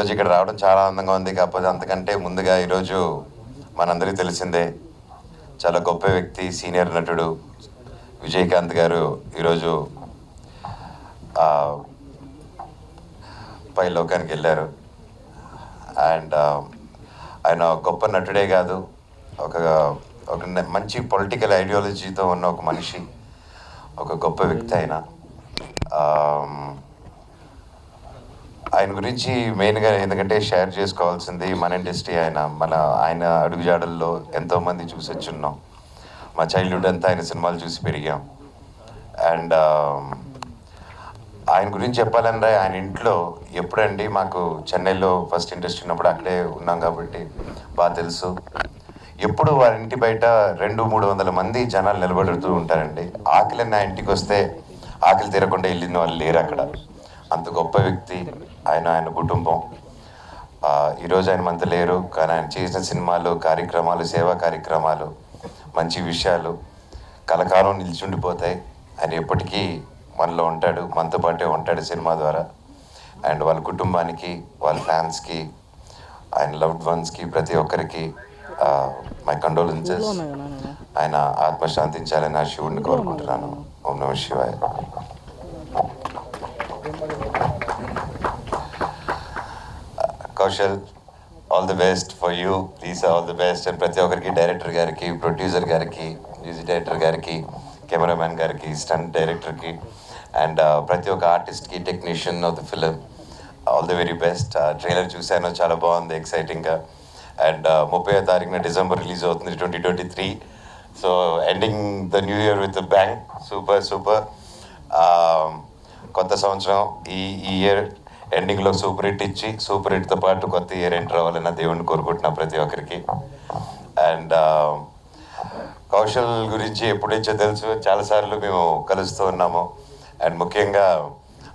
ఈరోజు ఇక్కడ రావడం చాలా ఆనందంగా ఉంది. కాకపోతే అంతకంటే ముందుగా ఈరోజు మనందరికీ తెలిసిందే, చాలా గొప్ప వ్యక్తి, సీనియర్ నటుడు విజయకాంత్ గారు ఈరోజు పై లోకానికి వెళ్ళారు. అండ్ ఆయన గొప్ప నటుడే కాదు, ఒక ఒక మంచి పొలిటికల్ ఐడియాలజీతో ఉన్న ఒక మనిషి, ఒక గొప్ప వ్యక్తి. ఆయన గురించి మెయిన్గా ఎందుకంటే షేర్ చేసుకోవాల్సింది మన ఇండస్ట్రీ. ఆయన అడుగుజాడల్లో ఎంతోమంది చూసి వచ్చున్నాం. మా చైల్డ్హుడ్ అంతా ఆయన సినిమాలు చూసి పెరిగాం. అండ్ ఆయన గురించి చెప్పాలంటే ఆయన ఇంట్లో ఎప్పుడండి, మాకు చెన్నైలో ఫస్ట్ ఇండస్ట్రీ ఉన్నప్పుడు అక్కడే ఉన్నాం కాబట్టి బాగా తెలుసు. ఎప్పుడు వారి ఇంటి బయట 200-300 మంది జనాలు నిలబడుతూ ఉంటారండి. ఆకలి నా ఇంటికి వస్తే ఆకలి తీరకుండా వెళ్ళిన వాళ్ళు లేరు అక్కడ. అంత గొప్ప వ్యక్తి ఆయన కుటుంబం. ఈరోజు ఆయన మనతో లేరు, కానీ ఆయన చేసిన సినిమాలు, కార్యక్రమాలు, సేవా కార్యక్రమాలు, మంచి విషయాలు కలకాలం నిలిచుండిపోతాయి. ఆయన ఎప్పటికీ మనలో ఉంటాడు, మనతో పాటే ఉంటాడు సినిమా ద్వారా. అండ్ వాళ్ళ కుటుంబానికి, వాళ్ళ ఫ్యాన్స్కి, ఆయన లవ్డ్ వన్స్కి, ప్రతి ఒక్కరికి మై కండోలెన్సెస్. ఆయన ఆత్మశాంతించాలని ఆ శివుడిని కోరుకుంటున్నాను. ఓం నమః శివాయ. Kaushal, all the best for you. Please all the best. And ప్రతి ఒక్కరికి, డైరెక్టర్ గారికి, ప్రొడ్యూసర్ గారికి, మ్యూజిక్ డైరెక్టర్ గారికి, కెమెరామ్యాన్ గారికి, స్టంట్ డైరెక్టర్కి, అండ్ ప్రతి ఒక్క ఆర్టిస్ట్కి, technician of the film, all the very best. Trailer చూశాను, చాలా బాగుంది, ఎక్సైటింగ్గా. అండ్ 30వ తారీఖున డిసెంబర్ రిలీజ్ అవుతుంది, 2023. So ending the new year with bang. Super. కొత్త సంవత్సరం ఈ ఇయర్ ఎండింగ్లో సూపర్ హిట్ ఇచ్చి, సూపర్ హిట్తో పాటు కొత్త ఇయర్ ఎంటర్ అవ్వాలని దేవుడిని కోరుకుంటున్నాం ప్రతి ఒక్కరికి. అండ్ కౌశల్ గురించి ఎప్పుడైతే తెలుసు, చాలాసార్లు మేము కలుస్తూ ఉన్నాము. అండ్ ముఖ్యంగా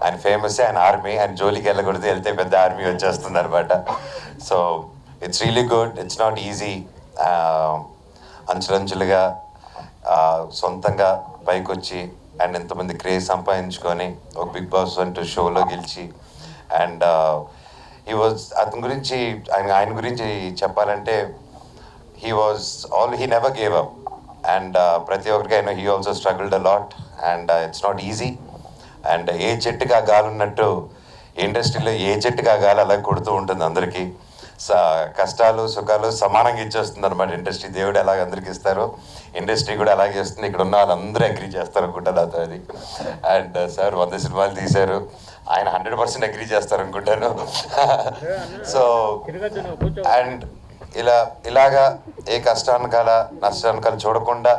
ఆయన ఫేమస్, ఆయన ఆర్మీ. ఆయన జోలికి వెళ్ళకూడదు, వెళ్తే పెద్ద ఆర్మీ వచ్చేస్తుంది అనమాట. So it's really good, it's not easy. అంచులంచులుగా సొంతంగా పైకి వచ్చి అండ్ ఎంతమంది క్రేజ్ సంపాదించుకొని ఒక బిగ్ బాస్ అంటూ షోలో గెలిచి, అండ్ అతని గురించి, ఆయన గురించి చెప్పాలంటే he never gave up. And ప్రతి ఒక్కరికి ఆయన he also struggled a lot, and it's not easy. And ఏ చెట్టుకి ఆ గాలి ఉన్నట్టు ఇండస్ట్రీలో ఏ చెట్టుకి ఆ గాలి అలా కొడుతూ ఉంటుంది అందరికీ. కష్టాలు సుఖాలు సమానంగా ఇచ్చేస్తుంది అనమాట ఇండస్ట్రీ. దేవుడు ఎలాగ అందరికి ఇస్తారో ఇండస్ట్రీ కూడా అలాగే ఇస్తుంది. ఇక్కడ ఉన్న వాళ్ళందరూ అగ్రీ చేస్తారు అనుకుంటాను నాతో అది. అండ్ సార్ 100 సినిమాలు తీశారు, ఆయన 100% అగ్రీ చేస్తారు అనుకుంటాను. సో అండ్ ఇలాగా ఏ కష్టానికాల నష్టానికాల చూడకుండా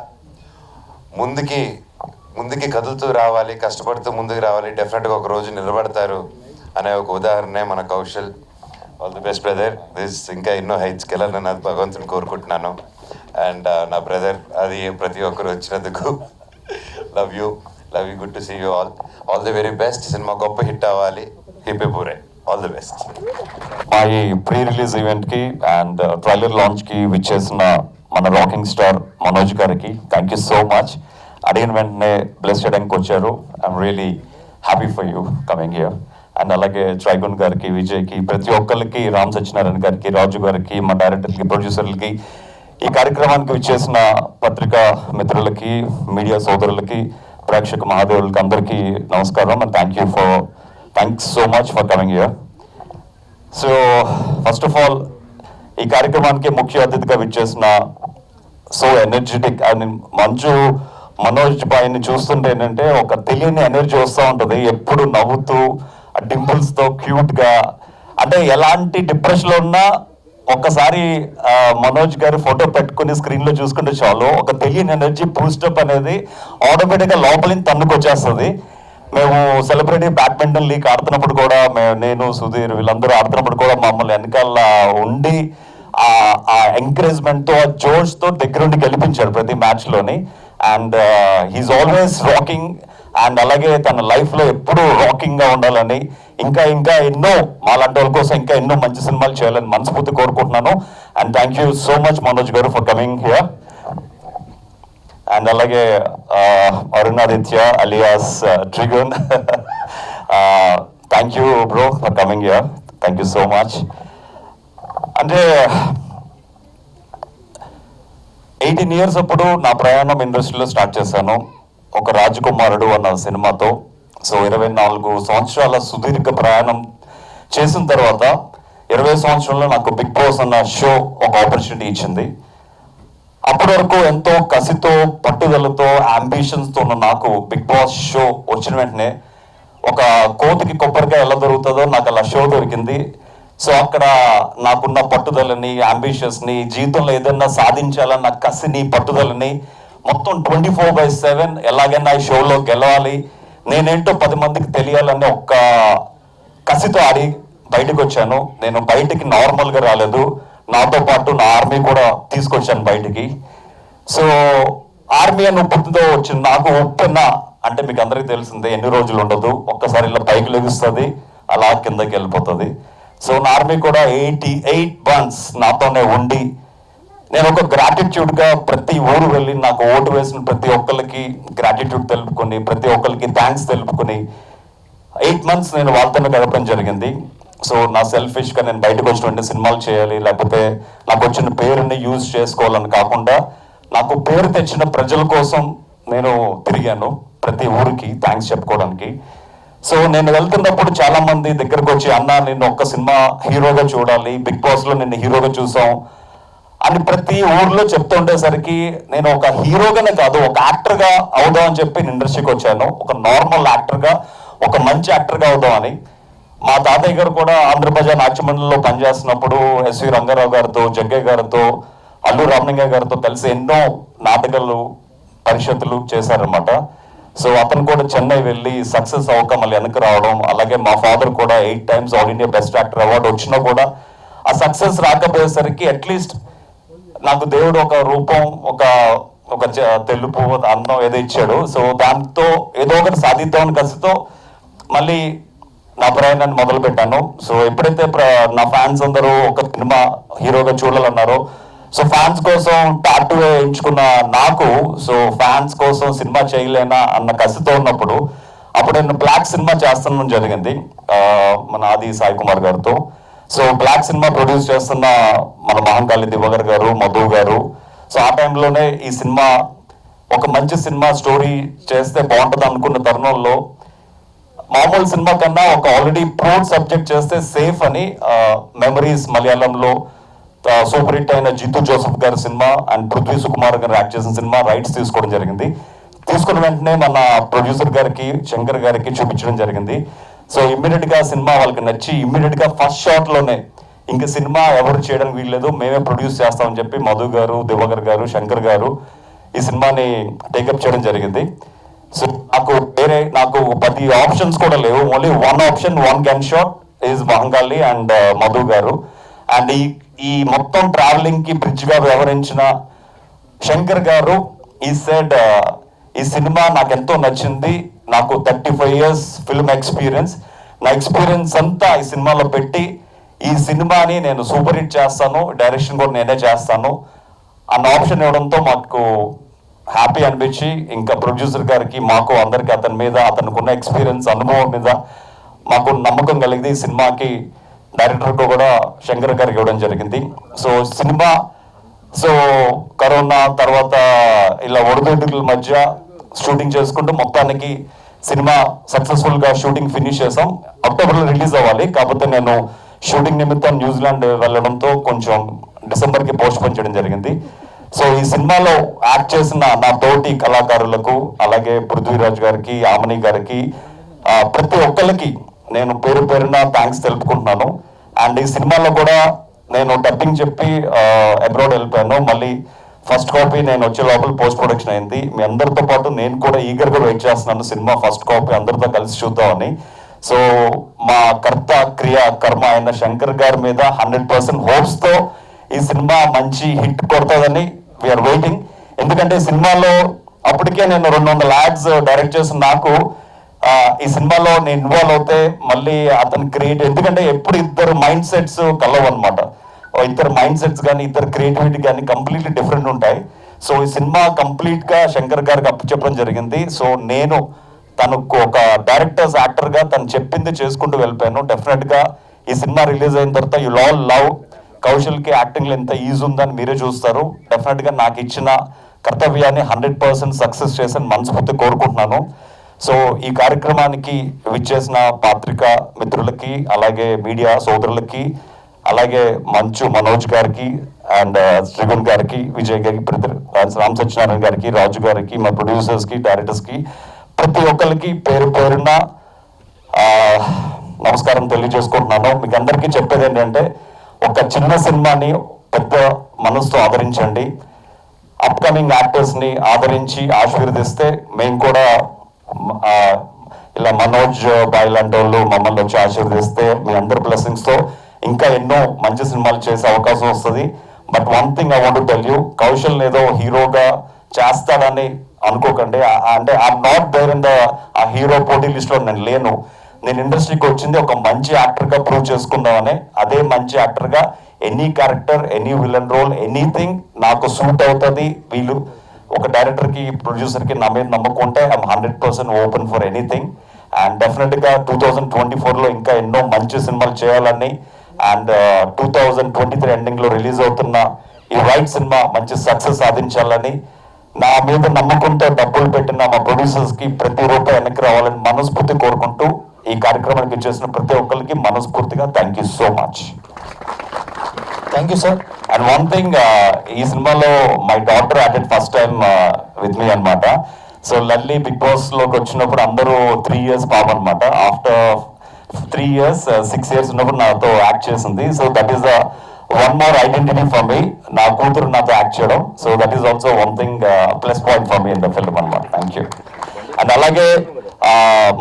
ముందుకి కదులుతూ రావాలి, కష్టపడుతూ ముందుకు రావాలి. డెఫినెట్గా ఒక రోజు నిలబడతారు అనే ఒక ఉదాహరణే మన Kaushal. All the best brother. ఇంకా ఎన్నో హైట్స్కి వెళ్ళాలని అది భగవంతుని కోరుకుంటున్నాను. అండ్ నా బ్రదర్, అది ప్రతి ఒక్కరు వచ్చినందుకు love you, good to see you all the very best. Cinema గొప్ప హిట్ అవ్వాలి. హిప్పే పూరే. All the best. మా ఈ ప్రీ రిలీజ్ ఈవెంట్కి అండ్ ట్రైలర్ లాంచ్కి విచ్చేసిన మన రాకింగ్ స్టార్ మనోజ్ గారికి థ్యాంక్ యూ సో మచ్. అడిగిన వెంటనే బ్లెస్ చేయడానికి వచ్చారు. I'm really happy for you coming here. And అలాగే ట్రైగోన్ గారికి, విజయ్కి, ప్రతి ఒక్కరికి, రామ్ సత్యనారాయణ గారికి, రాజు గారికి, మా డైరెక్టర్కి, ప్రొడ్యూసర్లకి, ఈ కార్యక్రమానికి విచ్చేసిన పత్రికా మిత్రులకి, మీడియా సోదరులకి, ప్రేక్షక మహాదేవులకి అందరికీ నమస్కారం. And thanks so much for coming here. So first of all ఈ కార్యక్రమానికి ముఖ్య అతిథిగా విచ్చేసిన so energetic and Manchu Manoj బాయ్ని చూస్తుంటే ఏంటంటే ఒక తెలియని ఎనర్జీ వస్తూ ఉంటుంది. ఎప్పుడు నవ్వుతూ ఆ డింపుల్స్తో క్యూట్గా, అంటే ఎలాంటి డిప్రెషన్లో ఉన్నా ఒక్కసారి మనోజ్ గారి ఫోటో పెట్టుకుని స్క్రీన్లో చూసుకుంటే చాలు, ఒక తెలియని ఎనర్జీ బూస్టప్ అనేది ఆటోమేటిక్గా లోపలిని తన్నుకొచ్చేస్తుంది. మేము సెలబ్రిటీ బ్యాడ్మింటన్ లీగ్ ఆడుతున్నప్పుడు కూడా, నేను సుధీర్ వీళ్ళందరూ ఆడుతున్నప్పుడు కూడా మమ్మల్ని వెనకాల ఉండి ఆ ఎంకరేజ్మెంట్తో, ఆ జోష్తో దగ్గరుండి గెలిపించాడు ప్రతి మ్యాచ్లోని. And he is always rocking. And అలాగే తన లైఫ్లో ఎప్పుడూ రాకింగ్గా ఉండాలని, ఇంకా ఎన్నో మాలాంటి వాళ్ళ కోసం ఇంకా ఎన్నో మంచి సినిమాలు చేయాలని మనస్ఫూర్తి కోరుకుంటున్నాను. And thank you so much Manoj గారు ఫర్ కమింగ్ హియర్. అండ్ అలాగే Arunaditya alias Trigun, thank you bro for coming here. Thank you so much. అంటే 18 ఇయర్స్ అప్పుడు నా ప్రయాణం ఇండస్ట్రీలో స్టార్ట్ చేశాను ఒక రాజకుమారుడు అన్న సినిమాతో. సో 24 సంవత్సరాల సుదీర్ఘ ప్రయాణం చేసిన తర్వాత 20 సంవత్సరంలో నాకు బిగ్ బాస్ అన్న షో ఒక ఆపర్చునిటీ ఇచ్చింది. అప్పటి వరకు ఎంతో కసితో పట్టుదలతో అంబిషన్స్తో ఉన్న నాకు బిగ్ బాస్ షో వచ్చిన వెంటనే ఒక కోతికి కొబ్బరికాయ ఎలా దొరుకుతుందో నాకు అలా షో దొరికింది. సో అక్కడ నాకున్న పట్టుదలని అంబిషన్స్ని జీవితంలో ఏదైనా సాధించాలన్న కసిని పట్టుదలని మొత్తం 24/7 ఎలాగైనా ఈ షోలో గెలవాలి, నేనేంటో 10 మందికి తెలియాలని ఒక్క కసితో ఆడి బయటకు వచ్చాను. నేను బయటికి నార్మల్గా రాలేదు, నాతో పాటు నా ఆర్మీ కూడా తీసుకొచ్చాను బయటికి. సో ఆర్మీ అని ఉప్పుతో వచ్చింది నాకు. ఉప్పెన్న అంటే మీకు అందరికీ తెలిసిందే, ఎన్ని రోజులు ఉండదు, ఒక్కసారి ఇలా పైకి లెగుస్తుంది, అలా కిందకి వెళ్ళిపోతుంది. సో నా ఆర్మీ కూడా 88 months నాతోనే ఉండి నేను ఒక గ్రాటిట్యూడ్గా ప్రతి ఊరు వెళ్ళి నాకు ఓటు వేసిన ప్రతి ఒక్కరికి గ్రాటిట్యూడ్ తెలుపుకొని ప్రతి ఒక్కరికి థ్యాంక్స్ తెలుపుకొని 8 months నేను వాళ్ళతోనే గడపడం జరిగింది. సో నా సెల్ఫిష్గా నేను బయటకు వచ్చినటువంటి సినిమాలు చేయాలి, లేకపోతే నాకు వచ్చిన పేరుని యూజ్ చేసుకోవాలని కాకుండా నాకు పేరు తెచ్చిన ప్రజల కోసం నేను తిరిగాను ప్రతి ఊరికి థ్యాంక్స్ చెప్పుకోవడానికి. సో నేను వెళ్తున్నప్పుడు చాలా మంది దగ్గరకు వచ్చి, అన్న నిన్ను ఒక్క సినిమా హీరోగా చూడాలి, బిగ్ బాస్లో నిన్ను హీరోగా చూసాం అని ప్రతి ఊర్లో చెప్తుండేసరికి నేను ఒక హీరోగానే కాదు ఒక యాక్టర్గా అవుదాం అని చెప్పి ఇండస్ట్రీకి వచ్చాను. ఒక నార్మల్ యాక్టర్గా, ఒక మంచి యాక్టర్గా అవుదామని. మా తాతయ్య గారు కూడా ఆంధ్రప్రజ నాట్యమండలిలో పనిచేస్తున్నప్పుడు ఎస్వి రంగారావు గారితో, జగ్గయ్య గారితో, అల్లు రామలింగయ్య గారితో కలిసి ఎన్నో నాటకాలు పరిషత్తులు చేశారనమాట. సో అతను కూడా చెన్నై వెళ్ళి సక్సెస్ అవ్వక మళ్ళీ వెనక్కి రావడం, అలాగే మా ఫాదర్ కూడా 8 times all India best actor award వచ్చినా కూడా ఆ సక్సెస్ రాకపోయేసరికి అట్లీస్ట్ నాకు దేవుడు ఒక రూపం, ఒక తెలుపు అందం ఏదో ఇచ్చాడు. సో దాంతో ఏదో ఒకటి సాధిద్దామని కసితో మళ్ళీ నా ప్రయాణాన్ని మొదలు పెట్టాను. సో ఎప్పుడైతే నా ఫ్యాన్స్ అందరూ ఒక సినిమా హీరోగా చూడాలన్నారో, సో ఫ్యాన్స్ కోసం టాటూ ఎంచుకున్న నాకు, సో ఫ్యాన్స్ కోసం సినిమా చేయలేనా అన్న కసితో ఉన్నప్పుడు అప్పుడు నేను బ్లాక్ సినిమా చేస్తాను జరిగింది మన ఆది సాయి కుమార్ గారితో. సో బ్లాక్ సినిమా ప్రొడ్యూస్ చేస్తున్న మన మహంకాళి దివాకర్ గారు, మధు గారు. సో ఆ టైంలోనే ఈ సినిమా ఒక మంచి సినిమా స్టోరీ చేస్తే బాగుంటుంది అనుకున్న తరుణంలో మామూలు సినిమా కన్నా ఒక ఆల్రెడీ ప్రూవ్డ్ సబ్జెక్ట్ చేస్తే సేఫ్ అని మెమరీస్ మలయాళంలో సూపర్ హిట్ అయిన జితు జోసెఫ్ గారి సినిమా అండ్ పృథ్వీ సుకుమార్ గారు యాక్ట్ చేసిన సినిమా రైట్స్ తీసుకోవడం జరిగింది. తీసుకున్న వెంటనే మన ప్రొడ్యూసర్ గారికి, శంకర్ గారికి చూపించడం జరిగింది. సో ఇమ్మీడియట్గా సినిమా వాళ్ళకి నచ్చి ఇమ్మీడియట్గా ఫస్ట్ షాట్లోనే ఇంక సినిమా ఎవరు చేయడానికి వీల్లేదు, మేమే ప్రొడ్యూస్ చేస్తామని చెప్పి మధు గారు, దివాకర్ గారు, శంకర్ గారు ఈ సినిమాని టేకప్ చేయడం జరిగింది. సో నాకు 10 ఆప్షన్స్ కూడా లేవు, only 1 option 1 gun shot is Mahankali and Madhu గారు. అండ్ ఈ మొత్తం ట్రావెలింగ్ కి బ్రిడ్జ్ గా వ్యవహరించిన శంకర్ గారు ఈ సెడ్ ఈ సినిమా నాకు ఎంతో నచ్చింది, నాకు 35 years ఫిల్మ్ ఎక్స్పీరియన్స్, నా ఎక్స్పీరియన్స్ అంతా ఈ సినిమాలో పెట్టి ఈ సినిమాని నేను సూపర్ హిట్ చేస్తాను, డైరెక్షన్ కూడా నేనే చేస్తాను అన్న ఆప్షన్ ఇవ్వడంతో మాకు హ్యాపీ అనిపించి ఇంకా ప్రొడ్యూసర్ గారికి, మాకు అందరికి అతని మీద, అతనికి ఉన్న ఎక్స్పీరియన్స్ అనుభవం మీద మాకు నమ్మకం కలిగింది. ఈ సినిమాకి డైరెక్టర్కు కూడా శంకర్ గారికి ఇవ్వడం జరిగింది. సో సినిమా కరోనా తర్వాత ఇలా ఒడిదుడుకుల మధ్య షూటింగ్ చేసుకుంటూ మొత్తానికి సినిమా సక్సెస్ఫుల్గా షూటింగ్ ఫినిష్ చేసాం. అక్టోబర్లో రిలీజ్ అవ్వాలి, కాకపోతే నేను షూటింగ్ నిమిత్తం న్యూజిలాండ్ వెళ్ళడంతో కొంచెం డిసెంబర్కి పోస్ట్పోన్ చేయడం జరిగింది. సో ఈ సినిమాలో యాక్ట్ చేసిన నా తోటి కళాకారులకు, అలాగే పృథ్వీరాజ్ గారికి, ఆమని గారికి, ప్రతి ఒక్కరికి నేను పేరు పేరున థ్యాంక్స్ తెలుపుకుంటున్నాను. అండ్ ఈ సినిమాలో కూడా నేను డబ్బింగ్ చెప్పి అబ్రాడ్ వెళ్ళిపోయాను. మళ్ళీ ఫస్ట్ కాపీ నేను వచ్చే లోపల పోస్ట్ ప్రొడక్షన్ అయింది. మీ అందరితో పాటు నేను కూడా ఈగర్గా వెయిట్ చేస్తున్నాను సినిమా ఫస్ట్ కాపీ అందరితో కలిసి చూద్దామని. సో మా కర్త క్రియ కర్మ అయిన శంకర్ గారి మీద 100% హోప్స్తో ఈ సినిమా మంచి హిట్ కొడుతుందని వీఆర్ వెయిటింగ్. ఎందుకంటే సినిమాలో అప్పటికే నేను 200 ads డైరెక్ట్ చేసిన నాకు ఈ సినిమాలో నేను ఇన్వాల్వ్ అవుతే మళ్ళీ అతను క్రియేట్, ఎందుకంటే ఎప్పుడు ఇద్దరు మైండ్ సెట్స్ కలవు అనమాట. ఇద్దరు మైండ్ సెట్స్ కానీ ఇద్దరు క్రియేటివిటీ కానీ కంప్లీట్లీ డిఫరెంట్ ఉంటాయి. సో ఈ సినిమా కంప్లీట్గా శంకర్ గారికి అప్పచెప్పడం జరిగింది. సో నేను తనకు ఒక డైరెక్టర్స్ యాక్టర్గా తను చెప్పింది చేసుకుంటూ వెళ్ళిపోయాను. డెఫినెట్గా ఈ సినిమా రిలీజ్ అయిన తర్వాత యుల్ ఆల్ లవ్ కౌశల్కి యాక్టింగ్లో ఎంత ఈజీ ఉందని మీరే చూస్తారు. డెఫినెట్గా నాకు ఇచ్చిన కర్తవ్యాన్ని 100% సక్సెస్ చేసి మనస్ఫూర్తి కోరుకుంటున్నాను. సో ఈ కార్యక్రమానికి విచ్చేసిన పాత్రికా మిత్రులకి, అలాగే మీడియా సోదరులకి, అలాగే మంచు మనోజ్ గారికి అండ్ శ్రీగుణ్ గారికి, విజయ్ గారికి, రామ్ సత్యనారాయణ గారికి, రాజు గారికి, మా ప్రొడ్యూసర్స్కి, డైరెక్టర్స్కి, ప్రతి ఒక్కరికి పేరు పేరున నమస్కారం తెలియజేసుకుంటున్నాను. మీకు అందరికీ చెప్పేది ఏంటంటే, ఒక చిన్న సినిమాని పెద్ద మనసుతో ఆదరించండి. అప్కమింగ్ యాక్టర్స్ని ఆదరించి ఆశీర్వదిస్తే మేము కూడా ఇలా మనోజ్ బాయ్ లాంటి వాళ్ళు మమ్మల్ని వచ్చి ఆశీర్వదిస్తే మీ అందరి బ్లెస్సింగ్స్తో ఇంకా ఎన్నో మంచి సినిమాలు చేసే అవకాశం వస్తుంది. But one thing I want to tell you, Kaushal ఏదో హీరోగా చేస్తాడని అనుకోకండి. అంటే ఐఎమ్ నాట్ దేర్ ఇన్ ఆ హీరో పోటీ లిస్ట్లో నేను లేను. నేను ఇండస్ట్రీకి వచ్చింది ఒక మంచి యాక్టర్గా ప్రూవ్ చేసుకుందామని. అదే మంచి యాక్టర్గా any character, any villain role, anything నాకు సూట్ అవుతుంది. వీళ్ళు ఒక డైరెక్టర్కి, ప్రొడ్యూసర్కి నా మీద నమ్మకుంటే I'm 100% open for anything. And డెఫినెట్గా 2024లో ఇంకా ఎన్నో మంచి సినిమాలు చేయాలని, అండ్ 2023 ఎండింగ్లో రిలీజ్ అవుతున్న ఈ రైట్ సినిమా మంచి సక్సెస్ సాధించాలని, నా మీద నమ్మకంతో డబ్బులు పెట్టిన మా ప్రొడ్యూసర్స్కి ప్రతి రూపాయి వెనక్కి రావాలని మనస్ఫూర్తి కోరుకుంటూ ఈ కార్యక్రమానికి చేసిన ప్రతి ఒక్కరికి మనస్ఫూర్తిగా thank you so much. Thank you sir. And one thing, ఈ సినిమాలో my daughter acted first time with me అనమాట. సో లల్లీ బిగ్ బాస్ లోకి వచ్చినప్పుడు అందరూ 3 years పాప అనమాట. ఆఫ్టర్ 3 years 6 years ఉన్నప్పుడు నాతో యాక్ట్ చేసింది. So that is one more identity for me. నా కూతురు నాతో యాక్ట్ చేయడం. So that is also one thing plus point for me in the film అనమాట. Thank you. అండ్ అలాగే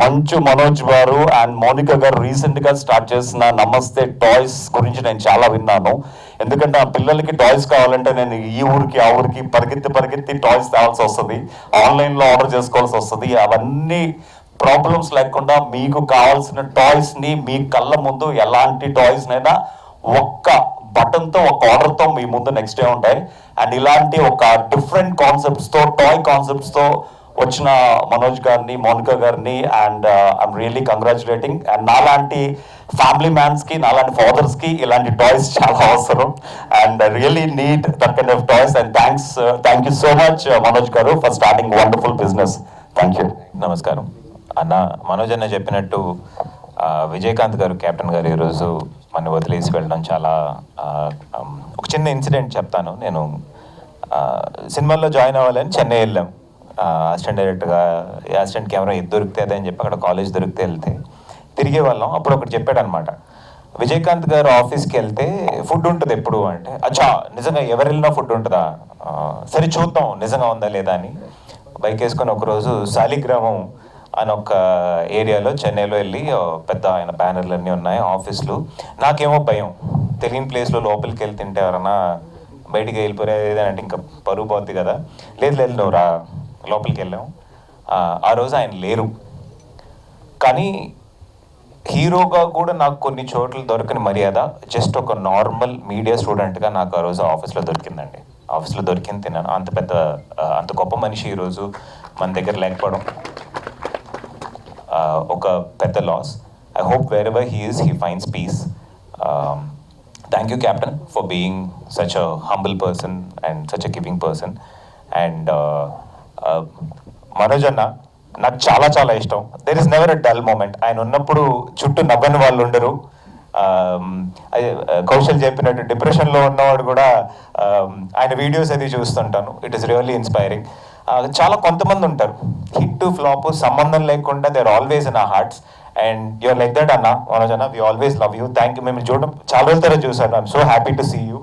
మంచు మనోజ్ గారు అండ్ మౌనిక గారు రీసెంట్గా స్టార్ట్ చేసిన నమస్తే టాయ్స్ గురించి నేను చాలా విన్నాను. ఎందుకంటే ఆ పిల్లలకి టాయ్స్ కావాలంటే నేను ఈ ఊరికి ఆ ఊరికి పరిగెత్తి టాయ్స్ తేవాల్సి వస్తుంది, ఆన్లైన్లో ఆర్డర్ చేసుకోవాల్సి వస్తుంది. అవన్నీ ప్రాబ్లమ్స్ లేకుండా మీకు కావాల్సిన టాయ్స్ని మీ కళ్ళ ముందు ఎలాంటి టాయ్స్నైనా ఒక్క బటన్తో, ఒక ఆర్డర్తో మీ ముందు నెక్స్ట్ డే ఉంటాయి. అండ్ ఇలాంటి ఒక డిఫరెంట్ కాన్సెప్ట్స్తో, టాయ్ కాన్సెప్ట్స్తో వచ్చిన మనోజ్ గారిని, మౌనిక గారిని and I'm really congratulating. And నాలాంటి ఫ్యామిలీ మ్యాన్స్కి, నాలాంటి ఫాదర్స్కి ఇలాంటి టాయ్స్ చాలా అవసరం. And really need that kind of toys. And thank you so much Manoj గారు for starting wonderful business. Thank you. నమస్కారం అన్న. మనోజ్ అన్న చెప్పినట్టు విజయకాంత్ గారు, కెప్టెన్ గారు ఈరోజు మన వదిలేసి వెళ్ళడం చాలా ఒక చిన్న ఇన్సిడెంట్ చెప్తాను. నేను సినిమాల్లో జాయిన్ అవ్వాలని చెన్నై వెళ్ళాం. అసిస్టెంట్ డైరెక్టర్గా అసిస్టెంట్ కెమెరా ఇది దొరికితే అదే అని చెప్పి అక్కడ కాలేజ్ దొరికితే వెళ్తే తిరిగే వాళ్ళం. అప్పుడు ఒకటి చెప్పాడు అనమాట, విజయకాంత్ గారు ఆఫీస్కి వెళ్తే ఫుడ్ ఉంటుంది ఎప్పుడు అంటే, అచ్చా నిజంగా ఎవరు వెళ్ళినా ఫుడ్ ఉంటుందా, సరే చూద్దాం నిజంగా ఉందా లేదా అని బైక్ వేసుకొని ఒకరోజు శాలిగ్రామం అని ఒక ఏరియాలో చెన్నైలో వెళ్ళి పెద్ద ఆయన బ్యానర్లు అన్నీ ఉన్నాయి, ఆఫీసులు. నాకేమో భయం, తెలియని ప్లేస్లో లోపలికి వెళ్ళి తింటే ఎవరన్నా బయటికి వెళ్ళిపోయేది అంటే ఇంకా పరుగు పోద్ది కదా. లేదు నువ్వు రా, లోపలికి వెళ్ళాము. ఆ రోజు ఆయన లేరు. కానీ హీరోగా కూడా నాకు కొన్ని చోట్ల దొరకని మర్యాద జస్ట్ ఒక నార్మల్ మీడియా స్టూడెంట్గా నాకు ఆ రోజు ఆఫీస్లో దొరికిందండి. ఆఫీస్లో దొరికింది తిన్నాను. అంత గొప్ప మనిషి ఈరోజు మన దగ్గర లేకపోవడం ఒక పెద్ద loss. I hope wherever he is, he finds peace. Thank you captain for being such a humble person and such a giving person. And Manoj అన్న నాకు చాలా చాలా ఇష్టం. There is never a dull moment. ఆయన ఉన్నప్పుడు చుట్టూ నవ్వని వాళ్ళు ఉండరు. కౌశల్ చెప్పినట్టు డిప్రెషన్లో ఉన్నవాడు కూడా ఆయన వీడియోస్ అది చూస్తుంటాను. It is really inspiring. చాలా కొంతమంది ఉంటారు హిట్ ఫ్లాప్ సంబంధం లేకుండా they are always in our hearts. And you're like that అన్న, మనోజ్ అన్న. We always love you. Thank you. మేము చూడడం చాలా రోజుల తర్వాత చూసాను. I'm so happy to see you.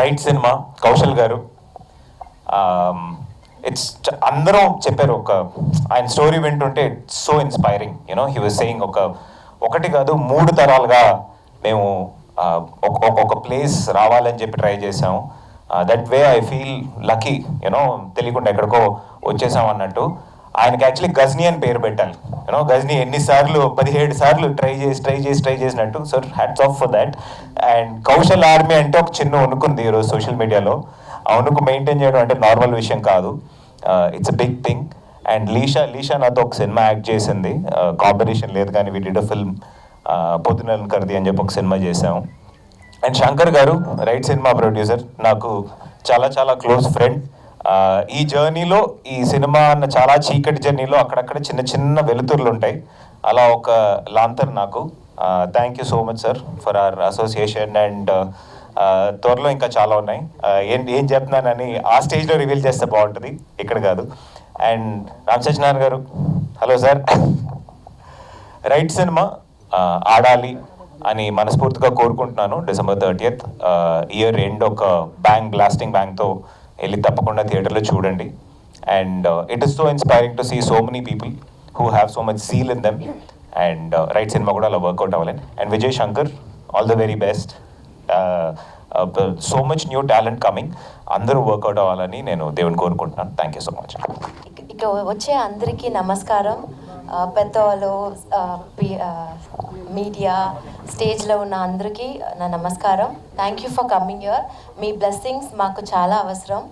Right సినిమా కౌశల్ గారు. అందరం చెప్పారు, ఒక ఆయన స్టోరీ వింటుంటే it's so inspiring. You know he was saying ఒకటి కాదు 3 తరాలుగా మేము ఒక ప్లేస్ రావాలని చెప్పి ట్రై చేసాము. That way I feel lucky. You know తెలియకుండా ఎక్కడికో వచ్చేసాం అన్నట్టు. ఆయనకి యాక్చువల్లీ గజ్నీ అని పేరు పెట్టాలి. యూనో గజ్నీ ఎన్నిసార్లు 17 సార్లు ట్రై చేసినట్టు. Sir hats off for that. And Kaushal army అంటే ఒక చిన్న వణుకుంది ఈరోజు సోషల్ మీడియాలో. ఆ వణుకు మెయింటైన్ చేయడం అంటే నార్మల్ విషయం కాదు. It's a big thing. And Lisha నాతో ఒక సినిమా యాక్ట్ చేసింది. కాంబినేషన్ లేదు కానీ వి డిడ్ అ ఫిల్మ్. పొద్దునెల కర్ది అని చెప్పి ఒక సినిమా చేసాము. అండ్ శంకర్ గారు రైట్ సినిమా ప్రొడ్యూసర్, నాకు చాలా చాలా క్లోజ్ ఫ్రెండ్. ఈ జర్నీలో, ఈ సినిమా అన్న చాలా చీకటి జర్నీలో అక్కడక్కడ చిన్న చిన్న వెలుతురులు ఉంటాయి. అలా ఒక లాంతర్ నాకు. Thank you so much sir for hour association. And త్వరలో ఇంకా చాలా ఉన్నాయి. ఏం చెప్తున్నానని ఆ స్టేజ్లో రివీల్ చేస్తే బాగుంటుంది, ఇక్కడ కాదు. అండ్ రామ్ సత్యనారాయణ గారు, హలో సార్. రైట్ సినిమా ఆడాలి అని మనస్ఫూర్తిగా కోరుకుంటున్నాను. December 30th ఇయర్ ఎండ్ ఒక బ్లాస్టింగ్ బ్యాంగ్తో వెళ్ళి తప్పకుండా థియేటర్లో చూడండి. And it is so inspiring to see so many people who have so much zeal in them. And right సినిమా కూడా అలా వర్కౌట్ అవ్వాలని. And Vijay Shankar, all the very best. So much new talent coming. అందరూ వర్కౌట్ అవ్వాలని నేను దేవుని కోరుకుంటున్నాను. Thank you so much. ఇక వచ్చే అందరికీ నమస్కారం. పెద్దవాళ్ళు, మీడియా, స్టేజ్లో ఉన్న అందరికీ నా నమస్కారం. Thank you for coming here. Me blessings మాకు చాలా అవసరం.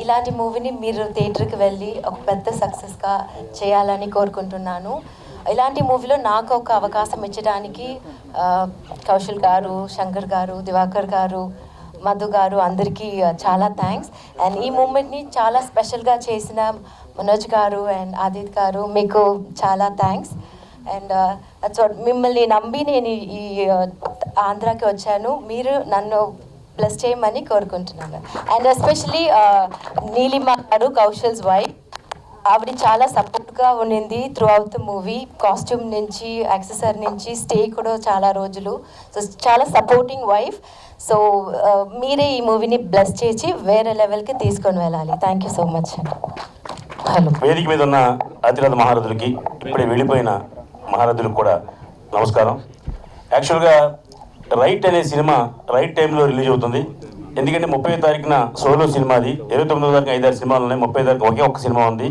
ఇలాంటి మూవీని మీరు థియేటర్కి వెళ్ళి ఒక పెద్ద సక్సెస్గా చేయాలని కోరుకుంటున్నాను. ఇలాంటి మూవీలో నాకు ఒక అవకాశం ఇచ్చడానికి కౌశల్ గారు, శంకర్ గారు, దివాకర్ గారు, మధు గారు అందరికీ చాలా థ్యాంక్స్. అండ్ ఈ మూమెంట్ని చాలా స్పెషల్గా చేసిన మనోజ్ గారు అండ్ ఆదిత్ గారు, మీకు చాలా థ్యాంక్స్. అండ్ మిమ్మల్ని నమ్మి నేను ఈ ఆంధ్రాకి వచ్చాను. మీరు నన్ను బ్లెస్ చేయమని కోరుకుంటున్నాను. అండ్ ఎస్పెషలీ నీలిమ గారు, కౌశల్స్ వైఫ్, ఆవిడ చాలా సపోర్ట్గా ఉండింది through out the movie. Costume నుంచి, యాక్సెసరీ నుంచి, స్టే కూడా చాలా రోజులు. సో చాలా సపోర్టింగ్ వైఫ్. సో మీరే ఈ మూవీని బ్లెస్ చేసి వేరే లెవెల్కి తీసుకొని వెళ్ళాలి. Thank you so much. Hello. వేదిక మీద ఉన్న అతిరథ మహారథులకి, ఇప్పుడే వెళ్ళిపోయిన మహారథులకు కూడా నమస్కారం. యాక్చువల్గా రైట్ అనే సినిమా రైట్ టైంలో రిలీజ్ అవుతుంది. ఎందుకంటే 30వ తారీఖున సోలో సినిమాది, 29వ తారీఖున 5-6 సినిమాలు ఉన్నాయి, 30వ తారీఖు ఒకే ఒక్క సినిమా ఉంది.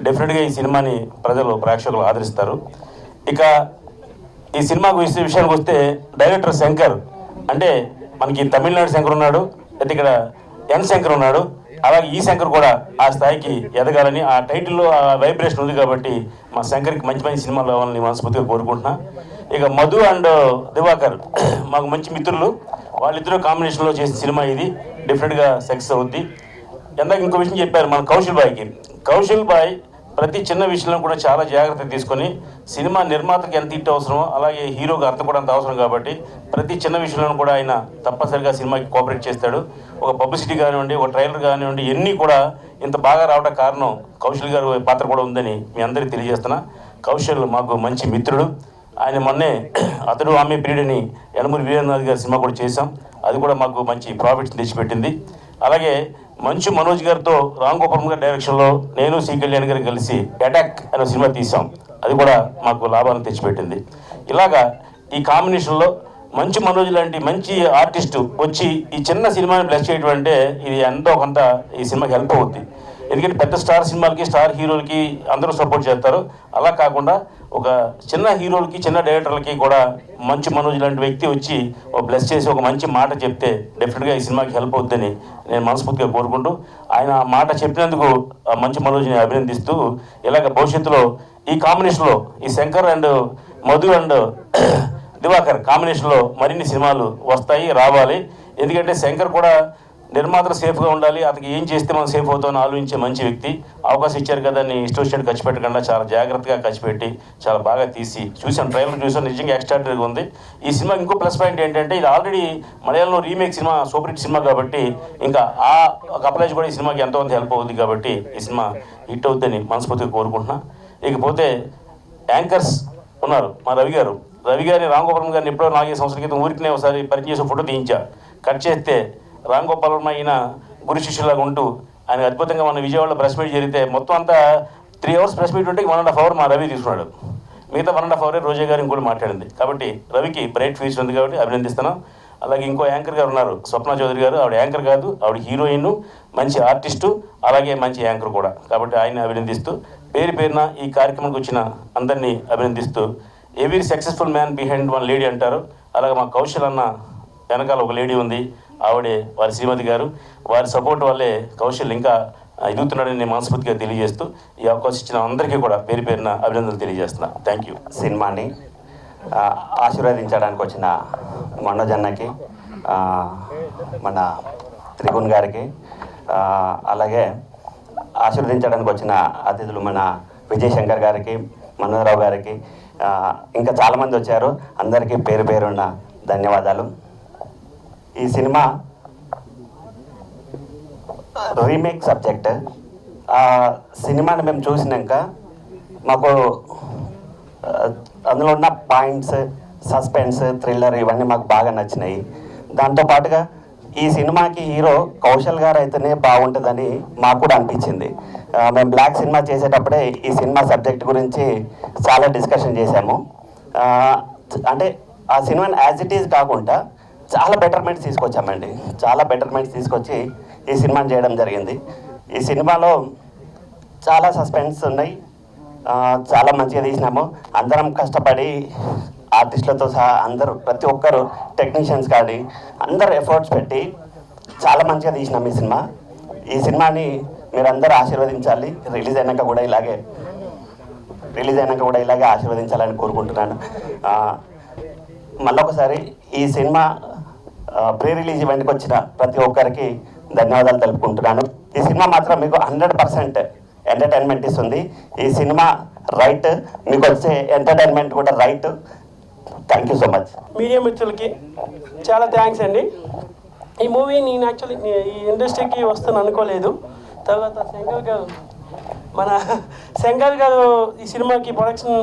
డెఫినెట్గా ఈ సినిమాని ప్రేక్షకులు ఆదరిస్తారు. ఇక ఈ సినిమాకు విషయానికి వస్తే, డైరెక్టర్ శంకర్ అంటే మనకి తమిళనాడు శంకర్ ఉన్నాడు, అయితే ఇక్కడ ఎన్ శంకర్ ఉన్నాడు. అలాగే ఈ శంకర్ కూడా ఆ స్థాయికి ఎదగాలని, ఆ టైటిల్లో ఆ వైబ్రేషన్ ఉంది కాబట్టి మా శంకర్కి మంచి మంచి సినిమాలు రావాలని మనస్ఫూర్తిగా కోరుకుంటున్నా. ఇక మధు అండ్ దివాకర్ మాకు మంచి మిత్రులు. వాళ్ళిద్దరూ కాంబినేషన్లో చేసిన సినిమా ఇది. డెఫినెట్గా సక్సెస్ అవుద్ది. ఇందాక ఇంకో విషయం చెప్పారు మన కౌశల్ బాయ్ ప్రతి చిన్న విషయంలో కూడా చాలా జాగ్రత్త తీసుకొని, సినిమా నిర్మాతకి ఎంత హిట్ అవసరమో అలాగే హీరోకి అర్థం కూడా అంత అవసరం కాబట్టి ప్రతి చిన్న విషయంలో కూడా ఆయన తప్పనిసరిగా సినిమాకి కోఆపరేట్ చేస్తాడు. ఒక పబ్లిసిటీ కానివ్వండి, ఒక ట్రైలర్ కానివ్వండి, ఇవన్నీ కూడా ఇంత బాగా రావడం కారణం కౌశల్ గారు పాత్ర కూడా ఉందని మీ అందరికీ తెలియజేస్తున్నా. కౌశల్ మాకు మంచి మిత్రుడు. ఆయన మొన్నే అతడు ఆమె పీరియడ్ అని యనమూరి వీరేంద్రనాథ్ గారి సినిమా కూడా చేశాం. అది కూడా మాకు మంచి ప్రాఫిట్స్ తెచ్చిపెట్టింది. అలాగే మంచు మనోజ్ గారితో రామ్ గోపాల్ గారి డైరెక్షన్లో నేను సి కళ్యాణ్ గారు కలిసి అటాక్ అనే సినిమా తీసాం. అది కూడా మాకు లాభాలను తెచ్చిపెట్టింది. ఇలాగా ఈ కాంబినేషన్లో మంచు మనోజ్ లాంటి మంచి ఆర్టిస్టు వచ్చి ఈ చిన్న సినిమాని బ్లెస్ చేయడం అంటే ఇది ఎంతో కొంత ఈ సినిమాకి హెల్ప్ అవుద్ది. ఎందుకంటే పెద్ద స్టార్ సినిమాలకి, స్టార్ హీరోలకి అందరూ సపోర్ట్ చేస్తారు. అలా కాకుండా ఒక చిన్న హీరోలకి, చిన్న డైరెక్టర్లకి కూడా మంచి మనోజ్ లాంటి వ్యక్తి వచ్చి ఒక బ్లెస్ చేసి ఒక మంచి మాట చెప్తే డెఫినెట్గా ఈ సినిమాకి హెల్ప్ అవుద్దని నేను మనస్ఫూర్తిగా కోరుకుంటూ, ఆయన ఆ మాట చెప్పినందుకు మంచి మనోజ్ని అభినందిస్తూ, ఇలాగ భవిష్యత్తులో ఈ కాంబినేషన్లో ఈ శంకర్ అండ్ మధు అండ్ దివాకర్ కాంబినేషన్లో మరిన్ని సినిమాలు వస్తాయి, రావాలి. ఎందుకంటే శంకర్ కూడా నిర్మాతలు సేఫ్గా ఉండాలి, అతనికి ఏం చేస్తే మనం సేఫ్ అవుతామని ఆలోచించే మంచి వ్యక్తి. అవకాశం ఇచ్చారు కదా అని ఇష్టం ఖర్చు పెట్టకుండా చాలా జాగ్రత్తగా ఖర్చు పెట్టి చాలా బాగా తీసి చూసాను. ట్రైలర్ చూసాను, నిజంగా ఎక్స్ట్రాడనరీగా ఉంది. ఈ సినిమా ఇంకో ప్లస్ పాయింట్ ఏంటంటే ఇది ఆల్రెడీ మలయాళంలో remake cinema, super hit cinema కాబట్టి ఇంకా ఆ కపలేజ్ కూడా ఈ సినిమాకి ఎంతోమంది హెల్ప్ అవుతుంది కాబట్టి ఈ సినిమా హిట్ అవుతుందని మనస్ఫూర్తిగా కోరుకుంటున్నా. ఇకపోతే యాంకర్స్ ఉన్నారు. మా రవి గారిని రామ్ గోపాల్ గారిని ఎప్పుడో 4 సంవత్సరాల క్రితం ఊరికినే ఒకసారి పరిచయం చేసి ఫోటో తీయించా. కట్ చేస్తే రామ్ గోపాల్ వర్మ అయిన గురు శిష్యులాగా ఉంటూ ఆయన అద్భుతంగా మన విజయవాడలో ప్రెస్ మీట్ జరిగితే మొత్తం అంతా 3 hours ప్రెస్ మీట్ ఉంటే 1.5 hour మా రవి తీసుకున్నాడు. మిగతా 1.5 hour రోజా గారు ఇంకోటి మాట్లాడింది. కాబట్టి రవికి బ్రైట్ ఫ్యూచర్ ఉంది కాబట్టి అభినందిస్తున్నాం. అలాగే ఇంకో యాంకర్ గారు ఉన్నారు, స్వప్న చౌదరి గారు. ఆవిడ యాంకర్ కాదు, ఆవిడ హీరోయిన్, మంచి ఆర్టిస్టు, అలాగే మంచి యాంకర్ కూడా. కాబట్టి ఆయన్ని అభినందిస్తూ, పేరున ఈ కార్యక్రమానికి వచ్చిన అందరినీ అభినందిస్తూ, every successful man behind one lady అంటారు. అలాగే మా కౌశల్ అన్న వెనకాల ఒక లేడీ ఉంది, ఆవిడే వారి శ్రీమతి గారు. వారి సపోర్ట్ వల్లే కౌశల్ ఇంకా ఎదుగుతున్నాడని నేను మనస్ఫూర్తిగా తెలియజేస్తూ, ఈ అవకాశం ఇచ్చిన అందరికీ కూడా పేరున అభినందనలు తెలియజేస్తున్నా. Thank you. సినిమాని ఆశీర్వదించడానికి వచ్చిన మనోజ్ అన్నకి, మన త్రిగుణ్ గారికి, అలాగే ఆశీర్వదించడానికి వచ్చిన అతిథులు మన విజయ్ శంకర్ గారికి, మనోహరరావు గారికి, ఇంకా చాలామంది వచ్చారు. అందరికీ పేరు పేరున్న ధన్యవాదాలు. ఈ సినిమా రీమేక్ సబ్జెక్ట్. సినిమాని మేము చూసినాక మాకు అందులో ఉన్న పాయింట్స్, సస్పెన్స్, థ్రిల్లర్ ఇవన్నీ మాకు బాగా నచ్చినాయి. దాంతోపాటుగా ఈ సినిమాకి హీరో కౌశల్ గారు అయితేనే బాగుంటుందని మాకు కూడా అనిపించింది. మేము బ్లాక్ సినిమా చేసేటప్పుడే ఈ సినిమా సబ్జెక్ట్ గురించి చాలా డిస్కషన్ చేశాము. అంటే ఆ సినిమాని యాజ్ ఇట్ ఈజ్ కాకుండా చాలా బెటర్మెంట్స్ తీసుకొచ్చామండి. చాలా బెటర్మెంట్స్ తీసుకొచ్చి ఈ సినిమాని చేయడం జరిగింది. ఈ సినిమాలో చాలా సస్పెన్స్ ఉన్నాయి. చాలా మంచిగా తీసినాము. అందరం కష్టపడి ఆర్టిస్టులతో సహా అందరూ, ప్రతి ఒక్కరు, టెక్నీషియన్స్ కానీ అందరూ ఎఫర్ట్స్ పెట్టి చాలా మంచిగా తీసినాం ఈ సినిమా. ఈ సినిమాని మీరందరూ ఆశీర్వదించాలి. రిలీజ్ అయినాక కూడా ఇలాగే ఆశీర్వదించాలని కోరుకుంటున్నాను. మళ్ళొకసారి ఈ సినిమా ప్రీ రిలీజ్ ఈవెంట్కి వచ్చిన ప్రతి ఒక్కరికి ధన్యవాదాలు తెలుపుకుంటున్నాను. ఈ సినిమా మాత్రం మీకు 100% ఎంటర్టైన్మెంట్ ఇస్తుంది. ఈ సినిమా రైట్, మీకు వచ్చే ఎంటర్టైన్మెంట్ కూడా right. Thank you so much. Media మిత్రులకి చాలా థ్యాంక్స్ అండి. ఈ మూవీ నేను యాక్చువల్లీ ఈ ఇండస్ట్రీకి వస్తాను అనుకోలేదు. తర్వాత శంకర్ గారు ఈ సినిమాకి ప్రొడక్షన్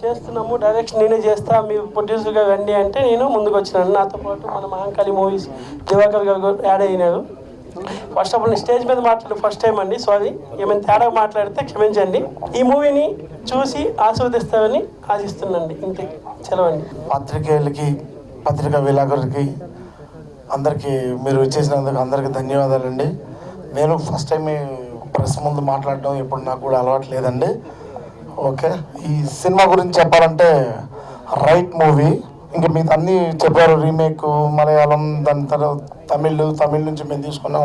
చేస్తున్నాము, డైరెక్షన్ నేనే చేస్తా, మీరు ప్రొడ్యూసర్గా రండి అంటే నేను ముందుకు వచ్చినాను. నాతో పాటు మన మహంకాళి మూవీస్ దివాకర్ గారు యాడ్ అయినారు. ఫస్ట్ ఆఫ్ ఆల్ నేను స్టేజ్ మీద మాట్లాడు ఫస్ట్ టైం అండి, సారీ. ఏమైనా తేడా మాట్లాడితే క్షమించండి. ఈ మూవీని చూసి ఆస్వాదిస్తామని ఆశిస్తున్నాండి. ఇంతే, సెలవండి. పాత్రికేయులకి, పత్రికా విలేకరులకి అందరికీ మీరు ఇచ్చేసినందుకు అందరికీ ధన్యవాదాలండి. నేను ఫస్ట్ టైం ప్రెస్ ముందు మాట్లాడడం ఇప్పుడు నాకు కూడా అలవాటు లేదండి. ఓకే, ఈ సినిమా గురించి చెప్పాలంటే రైట్ మూవీ. ఇంకా మీకు అన్నీ చెప్పారు. రీమేక్, మలయాళం, దాని తర్వాత తమిళ్ నుంచి మేము తీసుకున్నాం.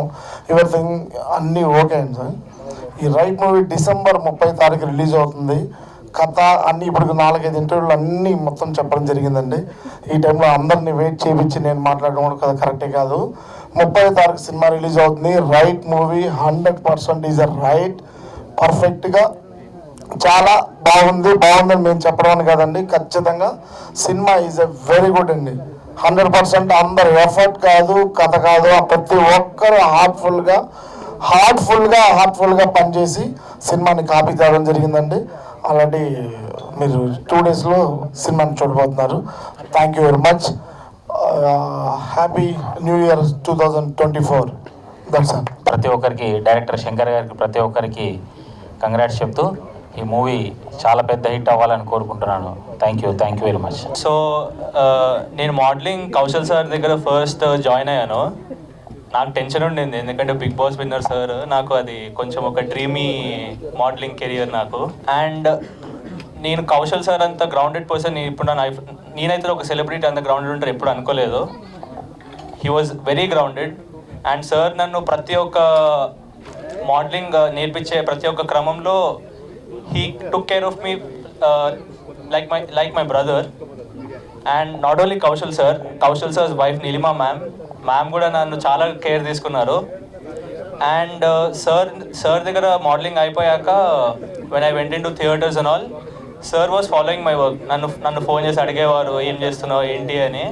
ఎవ్రీథింగ్ అన్నీ ఓకే అండి సార్. ఈ రైట్ మూవీ డిసెంబర్ 30 రిలీజ్ అవుతుంది. కథ అన్నీ ఇప్పుడు 4-5 ఇంటర్వ్యూలు అన్నీ మొత్తం చెప్పడం జరిగిందండి. ఈ టైంలో అందరినీ వెయిట్ చేయించి నేను మాట్లాడడం కూడా కదా కరెక్టే కాదు. 30 సినిమా రిలీజ్ అవుతుంది. Right movie 100% is a right, పర్ఫెక్ట్గా చాలా బాగుందని మేము చెప్పడం కదండి. ఖచ్చితంగా cinema is a very good అండి. 100% అందరు ఎఫర్ట్ కాదు, కథ కాదు, ప్రతి ఒక్కరు హార్ట్ఫుల్గా పనిచేసి సినిమాని కాపీ తేవడం జరిగిందండి. అలాంటి మీరు 2 డేస్లో సినిమాని చూడబోతున్నారు. Thank you very much. Happy new year 2024. That's all. ప్రతి ఒక్కరికి, డైరెక్టర్ శంకర్ గారికి ప్రతి ఒక్కరికి కంగ్రాట్స్ చెప్తూ ఈ మూవీ చాలా పెద్ద హిట్ అవ్వాలని కోరుకుంటున్నాను. Thank you very much. So నేను మోడలింగ్ కౌశల్ సార్ దగ్గర ఫస్ట్ జాయిన్ అయ్యాను. నాకు టెన్షన్ ఉండింది, ఎందుకంటే బిగ్ బాస్ విన్నర్ సార్. నాకు అది కొంచెం ఒక డ్రీమీ మోడలింగ్ కెరియర్ నాకు. అండ్ నేను కౌశల్ సార్ అంత గ్రౌండెడ్ పర్సన్ ఇప్పుడు నేనైతే ఒక సెలబ్రిటీ అంత గ్రౌండెడ్ ఉంటారు ఎప్పుడు అనుకోలేదు. He was very grounded. And sir నన్ను ప్రతి ఒక్క మోడలింగ్ నేర్పించే ప్రతి ఒక్క క్రమంలో he took care of me like my brother. And not only Kaushal sir's wife Nilima ma'am కూడా నన్ను చాలా కేర్ తీసుకున్నారు. అండ్ సార్ దగ్గర మోడలింగ్ అయిపోయాక when I went into theatres and all, sir was following my work. నన్ను phone చేసి అడిగేవారు ఏం చేస్తున్నావు ఏంటి అని.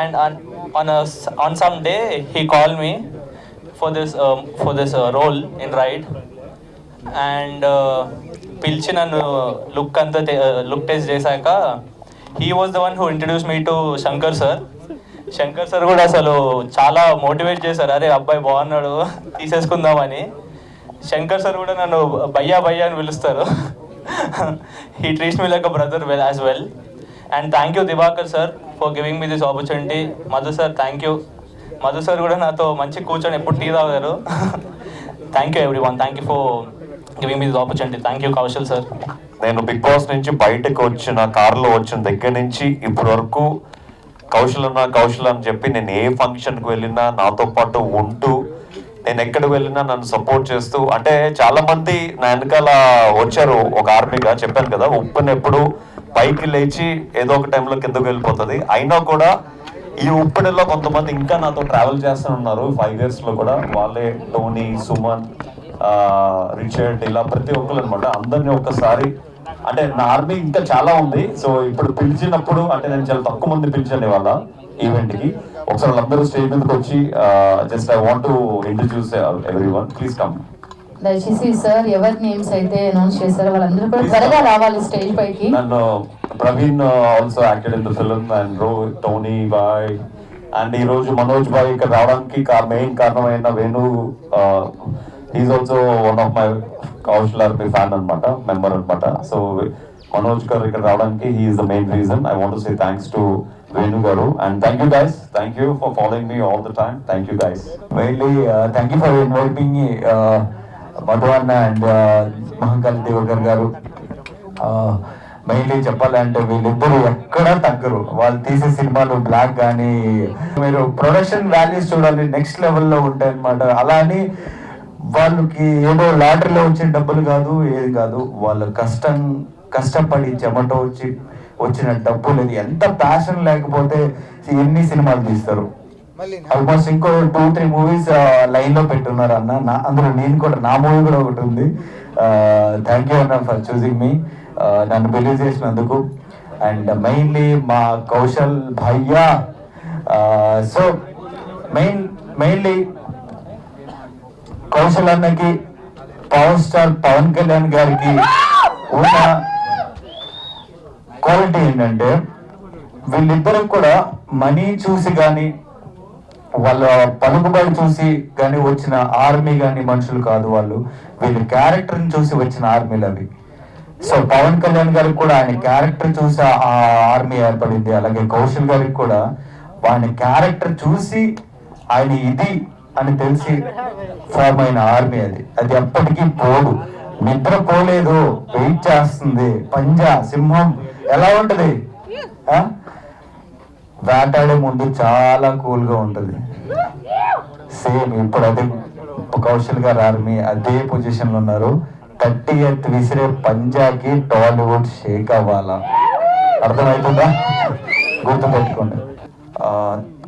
And on some day he called me for this role in Ride. And పిలిచి నన్ను లుక్ టెస్ట్ చేశాక he was the one who introduce me to Shankar sir కూడా అసలు చాలా మోటివేట్ చేశారు. అరే అబ్బాయి బాగున్నాడు, తీసేసుకుందామని. శంకర్ సార్ కూడా నన్ను భయ్యా అని పిలుస్తారు. He treats me like a brother as well. And thank you Diwakar sir for giving me this opportunity. Madhu sir thank you. Madhu sir కూడా నాతో మంచి కూర్చొని ఎప్పుడు టీ తాగారు. Thank you everyone. Thank you for giving me this opportunity. Thank you Kaushal sir. నేను Big Boss నుంచి బయటకు వచ్చిన కారులో వచ్చిన దగ్గర నుంచి ఇప్పటి వరకు కౌశల్ అని చెప్పి నేను ఏ ఫంక్షన్కి వెళ్ళినా నాతో పాటు ఉంటూ, నేను ఎక్కడికి వెళ్ళినా నన్ను సపోర్ట్ చేస్తూ, అంటే చాలా మంది నా వెనకాల వచ్చారు ఒక ఆర్మీగా. చెప్పాను కదా, ఉప్పుని ఎప్పుడు పైకి లేచి ఏదో ఒక టైంలో కిందకు వెళ్ళిపోతుంది. అయినా కూడా ఈ ఉప్పెనలో కొంతమంది ఇంకా నాతో ట్రావెల్ చేస్తున్నారు 5 yearsలో కూడా. వాళ్ళే టోనీ, సుమన్, రిచర్డ్, ఇలా ప్రతి ఒక్కరు అనమాట. అందరినీ ఒక్కసారి అంటే నా ఆర్మీ ఇంకా చాలా ఉంది. సో ఇప్పుడు పిలిచినప్పుడు అంటే నేను చాలా తక్కువ మంది పిలిచాను ఇవాళ ఈవెంట్కి. ఒకసారి వాళ్ళందరూ స్టేజ్ మీదకి వచ్చి just I want to introduce everyone. Please come. దయచేసి సార్ ఎవరి నేమ్స్ అయితే అనౌన్స్ చేశారో వాళ్ళందరూ కూడా త్వరగా రావాలి స్టేజ్ పైకి. నన్ను Praveen also acted in the film and Tony బాయ్ అండ్ ఈ రోజు మనోజ్ బాయ్ ఇక్కడ రావడానికి మెయిన్ కారణమైన Venu, is also one of my Kaushal army fan అనమాట, మెంబర్ అనమాట. సో మనోజ్ గారు ఇక్కడ రావడానికి he is the main reason. I want to say thanks to Venu గారు and thank you guys. Thank you for following me all the time. Thank you guys. Mainly, thank you for inviting me, Madhuanna and Mahankali Devakar garu. Mainly చెప్పాలంటే వీళ్ళిద్దరు ఎక్కడా తగ్గరు. వాళ్ళు తీసే సినిమాలు black కానీ మీరు production values చూడాలి, నెక్స్ట్ లెవెల్లో ఉంటాయి అనమాట. అలా అని వాళ్ళకి ఏదో లాటరీలో వచ్చిన డబ్బులు కాదు, ఏది కాదు, వాళ్ళ కష్టపడి చెమట వచ్చిన డబ్బులు. ఇది ఎంత ప్యాషన్ లేకపోతే ఎన్ని సినిమాలు తీస్తారు. ఆల్మోస్ట్ ఇంకో 2-3 మూవీస్ లైన్లో పెట్టున్నారు అన్న. అందులో నేను కూడా, నా మూవీ కూడా ఒకటి ఉంది. థ్యాంక్ యూ అన్న ఫర్ చూసింగ్ మీ, నన్ను బిలీవ్ చేసినందుకు. అండ్ మెయిన్లీ మా కౌశల్ భయ్యా. సో మెయిన్లీ కౌశల్ అన్నకి పవర్ స్టార్ పవన్ కళ్యాణ్ గారికి ఉన్న క్వాలిటీ ఏంటంటే వీళ్ళిద్దరికి కూడా మనీ చూసి కానీ వాళ్ళ పలుకుబడి చూసి కానీ వచ్చిన ఆర్మీ కానీ మనుషులు కాదు వాళ్ళు. వీళ్ళ క్యారెక్టర్ని చూసి వచ్చిన ఆర్మీలు అవి. సో పవన్ కళ్యాణ్ గారికి కూడా ఆయన క్యారెక్టర్ చూసి ఆ ఆర్మీ ఏర్పడింది. అలాగే కౌశల్ గారికి కూడా ఆయన క్యారెక్టర్ చూసి ఆయన ఇది అని తెలిసి ఫామ్ అయిన ఆర్మీ అది ఎప్పటికీ పోదు, నిద్ర పోలేదు, వెయిట్ చేస్తుంది. పంజా సింహం ఎలా ఉంటది, వేటాడే ముందు చాలా కూల్గా ఉంటుంది. సేమ్ ఇప్పుడు అదే కౌశల్ గారు ఆర్మీ అదే పొజిషన్లో ఉన్నారు. 30th విసిరే పంజాకి టాలీవుడ్ షేక్ అవ్వాలా, అర్థమవుతుందా? గుర్తుపెట్టుకోండి.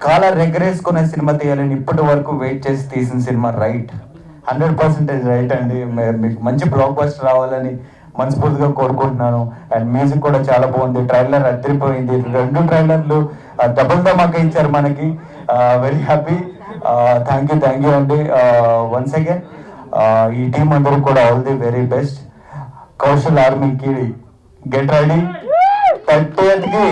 కాలర్ ఎగరేసుకునే సినిమా తీయాలని ఇప్పటి వరకు వెయిట్ చేసి తీసిన సినిమా రైట్, 100% రైట్ అండి. మీకు మంచి బ్లాక్ బస్టర్ రావాలని మనస్ఫూర్తిగా కోరుకుంటున్నాను. అండ్ మ్యూజిక్ కూడా చాలా బాగుంది. ట్రైలర్ అదిరిపోయింది. 2 ట్రైలర్లు డబుల్ ధమాకా ఇచ్చారు మనకి. Very happy. థ్యాంక్ యూ అండి. వన్స్ అగైన్ ఈ టీం అందరూ కూడా all the very best. Kaushal ఆర్మీకి గెట్ రెడీ 30th కి